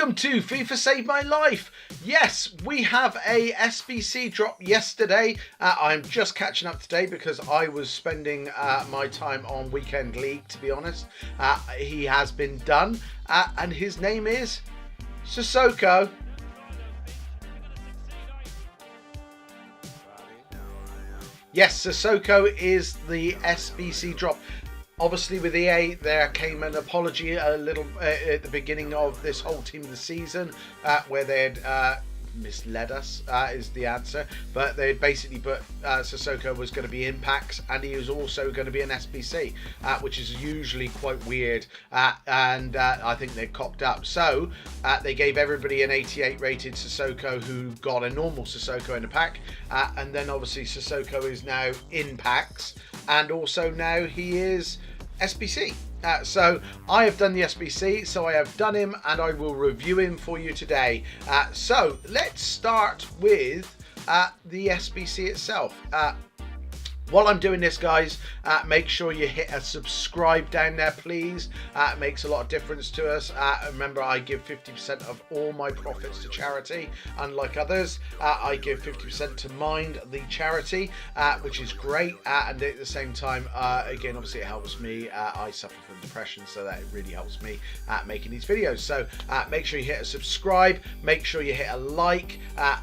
Welcome to FIFA Saved My Life. Yes, we have a SBC drop yesterday. I'm just catching up today because I was spending my time on Weekend League, to be honest. He has been done, and his name is Sissoko. Yes, Sissoko is the SBC drop. Obviously, with EA, there came an apology a little at the beginning of this whole team of the season, where they had misled us, is the answer. But they basically put Sissoko was going to be in packs, and he was also going to be an SBC, which is usually quite weird. And I think they cocked up. So they gave everybody an 88 rated Sissoko who got a normal Sissoko in a pack. And then obviously Sissoko is now in packs. And also now he is SBC. So I have done the SBC, so I have done him and I will review him for you today. So let's start with the SBC itself. While I'm doing this, guys, make sure you hit a subscribe down there, please. It makes a lot of difference to us. Remember, I give 50% of all my profits to charity. Unlike others, I give 50% to Mind, the charity, which is great. And at the same time, again, obviously it helps me. I suffer from depression, so that it really helps me making these videos. So make sure you hit a subscribe, make sure you hit a like,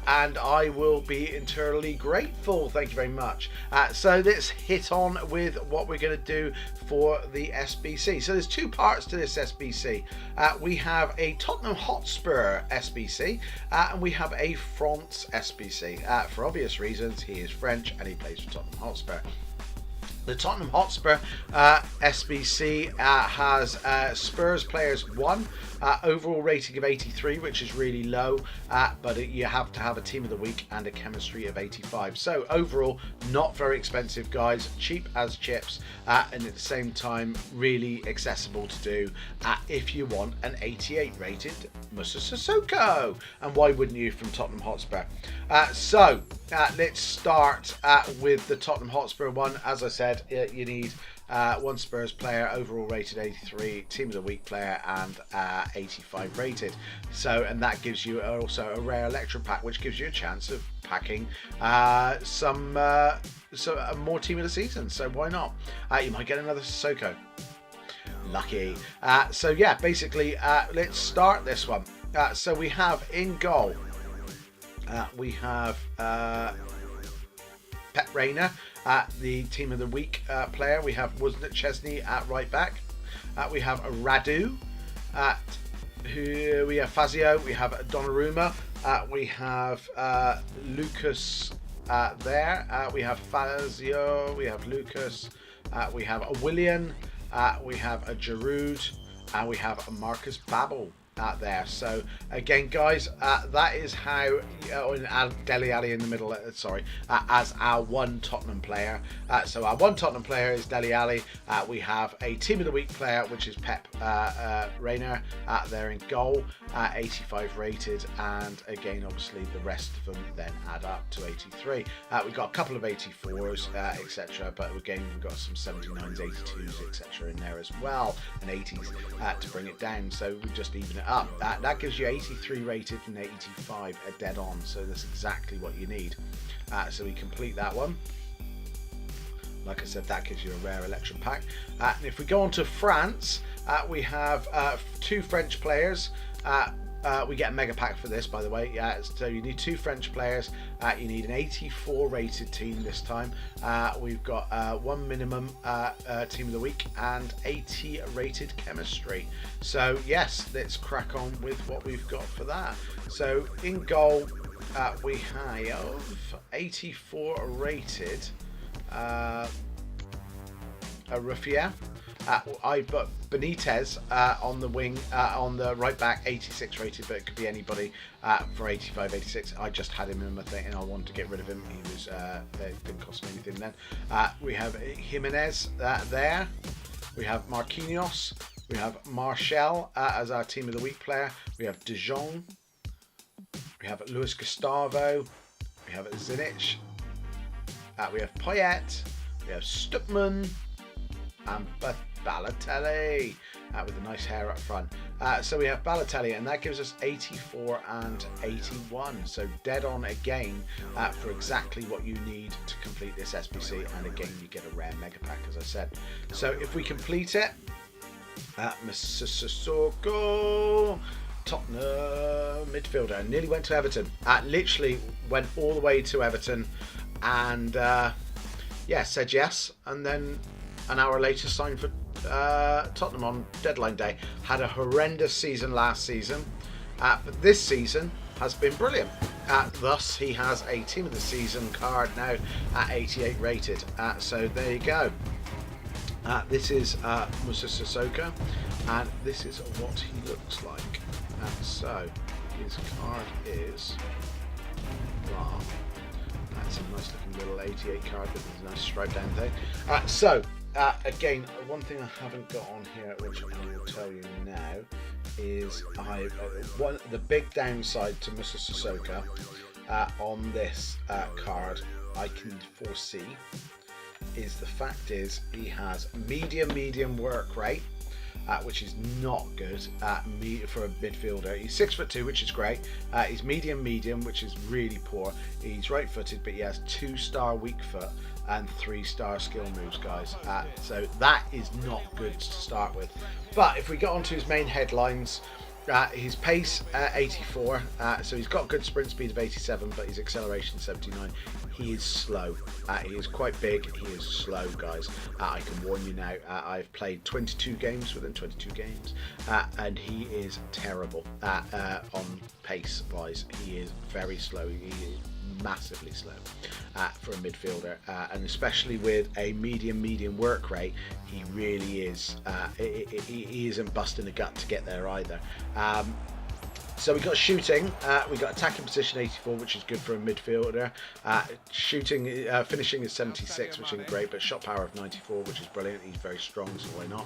and I will be eternally grateful. Thank you very much. So let's hit on with what we're going to do for the SBC. So there's two parts to this SBC. We have a Tottenham Hotspur SBC and we have a Franch SBC. For obvious reasons, he is French and he plays for Tottenham Hotspur. The Tottenham Hotspur SBC has Spurs players 1, overall rating of 83, which is really low, but you have to have a team of the week and a chemistry of 85. So overall, not very expensive, guys, cheap as chips, and at the same time, really accessible to do if you want an 88 rated Moussa Sissoko. And why wouldn't you from Tottenham Hotspur? So let's start with the Tottenham Hotspur one. As I said, you need one Spurs player, overall rated 83, team of the week player, and 85 rated. So, and that gives you also a rare Electro pack, which gives you a chance of packing some more team of the season. So why not? You might get another Sissoko. Lucky. So yeah, basically, let's start this one. So we have in goal, we have Pep Reina, the team of the week player. We have Wasn't Chesney at right back. We have Radu. We have Fazio. We have Donnarumma. We have Lucas there. We have Fazio. We have Lucas. We have a Willian. We have a Giroud. And we have a Marcus Babel there. So again, guys, that is how Dele Alli in the middle, as our one Tottenham player. So our one Tottenham player is Dele Alli. We have a team of the week player, which is Pep Reina there in goal, 85 rated, and again, obviously the rest of them then add up to 83. We've got a couple of 84s, etc., but again, we've got some 79s, 82s, etc. in there as well, and 80s to bring it down. So we just even it up. That gives you 83 rated and 85 a dead on, so that's exactly what you need. So we complete that one. Like I said, that gives you a rare Electrum pack. And if we go on to France, we have 2 French players. We get a mega pack for this, by the way. So you need 2 French players. You need an 84 rated team this time. We've got 1 minimum team of the week and 80 rated chemistry. So yes, let's crack on with what we've got for that. So in goal, we have 84 rated Rufia. I put Benitez on the wing, on the right back, 86 rated, but it could be anybody for 85, 86. I just had him in my thing and I wanted to get rid of him. He was, it didn't cost me anything then. We have Jimenez there. We have Marquinhos. We have Martial as our team of the week player. We have De Jong. We have Luis Gustavo. We have Zinich. We have Payet. We have Stuckman. And Balotelli with a nice hair up front. So we have Balotelli, and that gives us 84 and 81. So dead on again for exactly what you need to complete this SBC. And again, you get a rare mega pack, as I said. So if we complete it, Moussa Sissoko, Tottenham midfielder, nearly went to Everton. Literally went all the way to Everton, and yeah, said yes, and then an hour later signed for Tottenham on deadline day. Had a horrendous season last season, but this season has been brilliant. Thus, he has a Team of the Season card now at 88 rated. So there you go. This is Moussa Sissoko, and this is what he looks like. So his card is wow. That's a nice looking little 88 card with a nice striped down thing. So again, one thing I haven't got on here, which I will tell you now, is the big downside to Moussa Sissoko on this card I can foresee is the fact is he has medium work rate, which is not good for a midfielder. He's 6'2", which is great. He's medium, which is really poor. He's right-footed, but he has 2-star weak foot and 3-star skill moves, guys. So that is not good to start with. But if we get onto his main headlines, his pace 84, so he's got good sprint speed of 87, but his acceleration 79. He is slow. He is quite big. He is slow, guys. I can warn you now. I've played 22 games with him, 22 games, and he is terrible on pace wise. He is very slow. He is massively slow for a midfielder, and especially with a medium work rate, he really is. He isn't busting a gut to get there either. So we got shooting, we got attacking position 84, which is good for a midfielder. Shooting, finishing is 76, which isn't great, but shot power of 94, which is brilliant. He's very strong, so why not?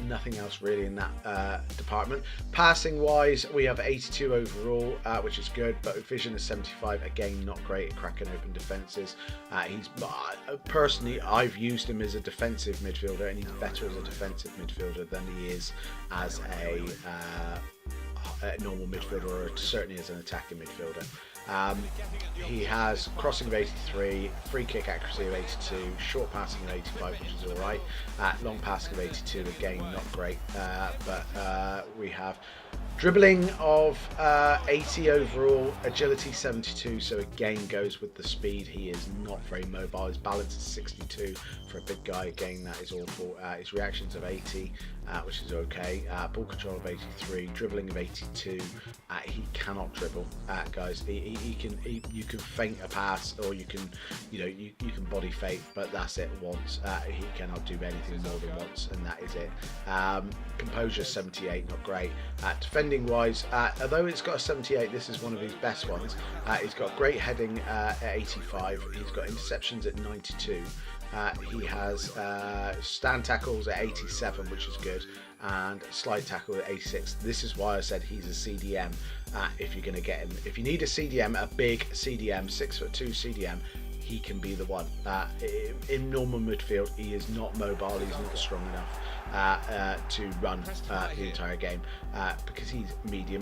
Nothing else really in that department. Passing wise, we have 82 overall, which is good, but vision is 75. Again, not great at cracking open defences. He's personally, I've used him as a defensive midfielder, and he's better as a defensive midfielder than he is as a normal midfielder, or certainly as an attacking midfielder. He has crossing of 83, free kick accuracy of 82, short passing of 85, which is alright, long passing of 82, again not great, but we have dribbling of 80 overall, agility 72, so again goes with the speed. He is not very mobile. His balance is 62 for a big guy, again that is awful. His reactions of 80, which is okay. Ball control of 83, dribbling of 82. He cannot dribble, guys. You can feint a pass, or you can can body feint, but that's it once. He cannot do anything more than once, and that is it. Composure 78, not great. Defending wise, although it's got a 78, this is one of his best ones. He's got great heading at 85. He's got interceptions at 92. He has stand tackles at 87, which is good, and slide tackle at 86. This is why I said he's a CDM. If you're going to get him, if you need a CDM, a big CDM, 6'2" CDM, he can be the one. In normal midfield, he is not mobile. He's not strong enough to run the entire game because he's medium.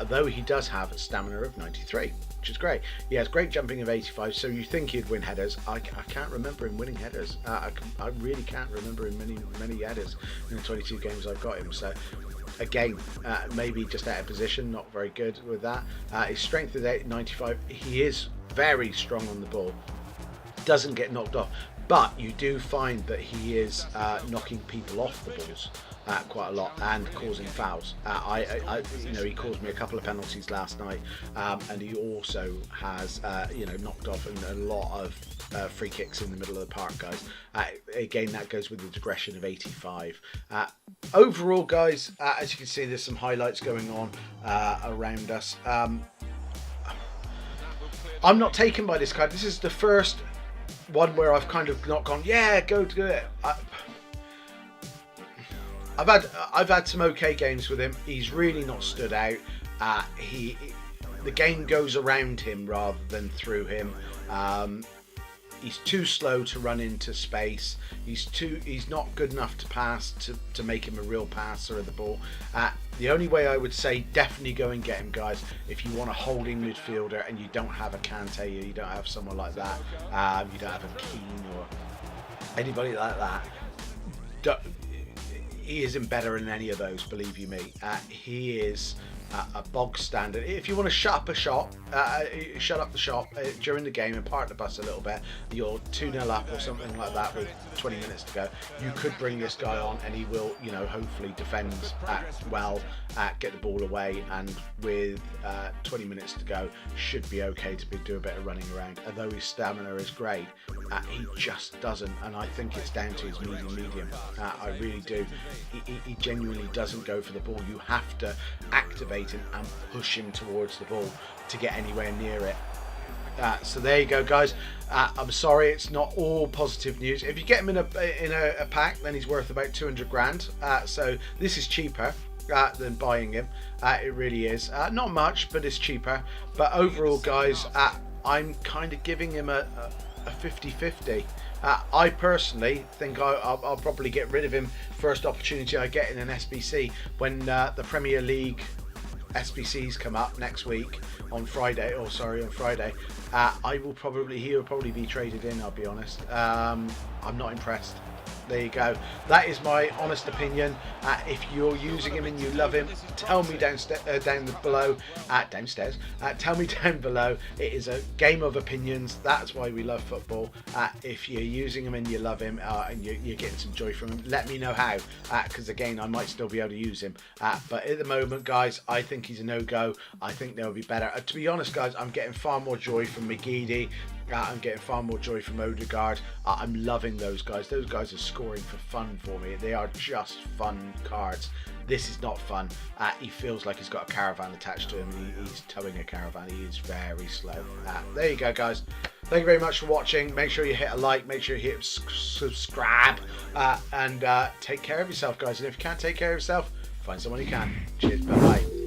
Though he does have a of 93, which is great. He has great jumping of 85, so you think he'd win headers. I can't remember him winning headers. I really can't remember him many headers in the 22 games I've got him. So again, maybe just out of position, not very good with that. His strength is 95. He is very strong on the ball. Doesn't get knocked off, but you do find that he is knocking people off the balls quite a lot and causing fouls. He caused me a couple of penalties last night, and he also has knocked off a lot of free kicks in the middle of the park, guys. Again, that goes with the digression of 85. Overall, guys, as you can see, there's some highlights going on around us. I'm not taken by this card. This is the first one where I've kind of not gone, yeah, go do it. I've had some okay games with him. He's really not stood out. The game goes around him rather than through him. He's too slow to run into space. He's not good enough to pass to make him a real passer of the ball. The only way I would say definitely go and get him, guys, if you want a holding midfielder and you don't have a Kante, you don't have someone like that, you don't have a Keane or anybody like that. He isn't better than any of those, believe you me. He is a bog standard. If you want to shut up the shop during the game and park the bus a little bit, you're 2-0 up or something like that with 20 minutes to go, you could bring this guy on and he will, you know, hopefully defend well, get the ball away, and with 20 minutes to go should be okay to do a bit of running around. Although his stamina is great, he just doesn't, and I think it's down to his medium. I really do. He genuinely doesn't go for the ball. You have to activate him and push him towards the ball to get anywhere near it. So there you go, guys. I'm sorry, it's not all positive news. If you get him in a pack, then he's worth about 200 grand. So this is cheaper than buying him. It really is. Not much, but it's cheaper. But overall, guys, I'm kind of giving him a 50-50. I personally think I'll probably get rid of him first opportunity I get in an SBC when the Premier League SBCs come up next week on Friday. He will probably be traded in, I'll be honest. I'm not impressed. There you go. That is my honest opinion. If you're using him and you love him, tell me downstairs. Tell me down below. It is a game of opinions. That's why we love football. If you're using him and you love him and you're getting some joy from him, let me know how. Because again, I might still be able to use him. But at the moment, guys, I think he's a no-go. I think there'll be better. To be honest, guys, I'm getting far more joy from McGeady. I'm getting far more joy from Odegaard. I'm loving those guys. Those guys are scoring for fun for me. They are just fun cards. This is not fun. He feels like he's got a caravan attached to him. He's towing a caravan. He is very slow. There you go, guys. Thank you very much for watching. Make sure you hit a like. Make sure you hit subscribe. And take care of yourself, guys. And if you can't take care of yourself, find someone who can. Cheers. Bye-bye.